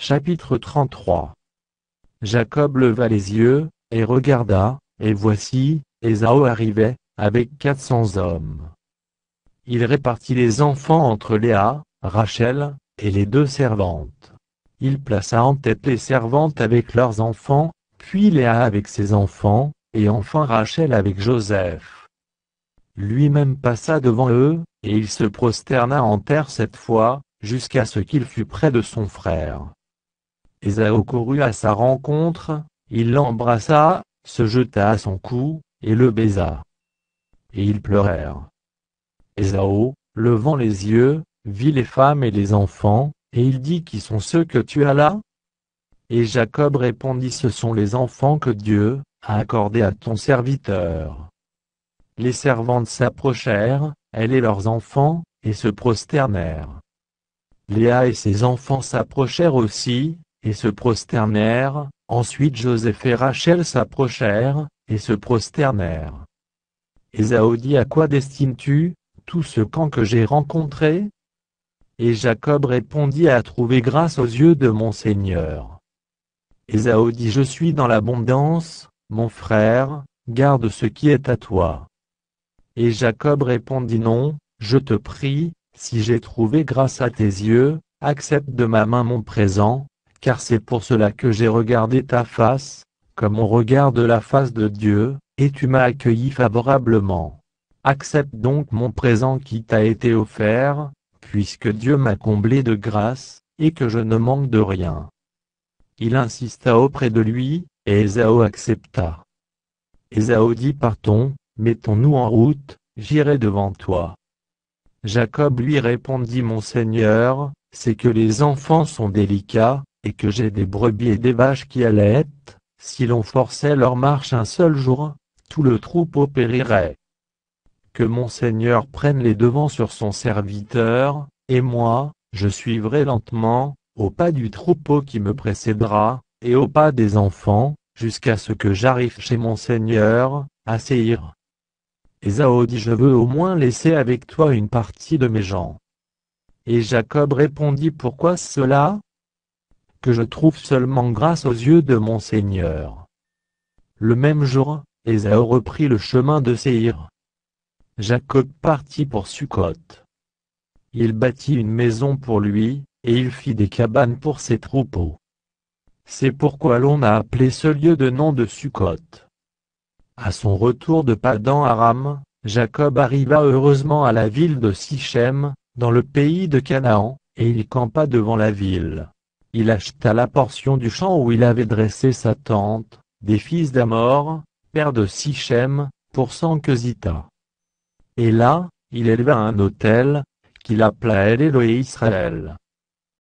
Chapitre 33. Jacob leva les yeux, et regarda, et voici, Ésau arrivait, avec 400 hommes. Il répartit les enfants entre Léa, Rachel, et les 2 servantes. Il plaça en tête les servantes avec leurs enfants, puis Léa avec ses enfants, et enfin Rachel avec Joseph. Lui-même passa devant eux, et il se prosterna en terre 7 fois, jusqu'à ce qu'il fût près de son frère. Ésau courut à sa rencontre, il l'embrassa, se jeta à son cou, et le baisa. Et ils pleurèrent. Ésau, levant les yeux, vit les femmes et les enfants, et il dit: Qui sont ceux que tu as là? Et Jacob répondit: Ce sont les enfants que Dieu a accordés à ton serviteur. Les servantes s'approchèrent, elles et leurs enfants, et se prosternèrent. Léa et ses enfants s'approchèrent aussi, et se prosternèrent. Ensuite Joseph et Rachel s'approchèrent, et se prosternèrent. Ésau dit: À quoi destines-tu tout ce camp que j'ai rencontré? Et Jacob répondit: À trouver grâce aux yeux de mon Seigneur. Ésau dit: Je suis dans l'abondance, mon frère, garde ce qui est à toi. Et Jacob répondit: Non, je te prie, si j'ai trouvé grâce à tes yeux, accepte de ma main mon présent, car c'est pour cela que j'ai regardé ta face, comme on regarde la face de Dieu, et tu m'as accueilli favorablement. Accepte donc mon présent qui t'a été offert, puisque Dieu m'a comblé de grâce, et que je ne manque de rien. Il insista auprès de lui, et Ésau accepta. Ésau dit: Partons, mettons-nous en route, j'irai devant toi. Jacob lui répondit: Mon Seigneur, c'est que les enfants sont délicats, et que j'ai des brebis et des vaches qui allaitent. Si l'on forçait leur marche un seul jour, tout le troupeau périrait. Que mon Seigneur prenne les devants sur son serviteur, et moi, je suivrai lentement, au pas du troupeau qui me précédera, et au pas des enfants, jusqu'à ce que j'arrive chez mon Seigneur, à Séhir. Ésau dit: Je veux au moins laisser avec toi une partie de mes gens. Et Jacob répondit: Pourquoi cela? Que je trouve seulement grâce aux yeux de mon Seigneur. Le même jour, Ésau reprit le chemin de Séhir. Jacob partit pour Sukkot. Il bâtit une maison pour lui, et il fit des cabanes pour ses troupeaux. C'est pourquoi l'on a appelé ce lieu de nom de Sukkot. À son retour de Padan Aram, Jacob arriva heureusement à la ville de Sichem, dans le pays de Canaan, et il campa devant la ville. Il acheta la portion du champ où il avait dressé sa tente, des fils d'Amor, père de Sichem, pour 100 quesita. Et là, il éleva un autel, qu'il appela El Elohe Israël.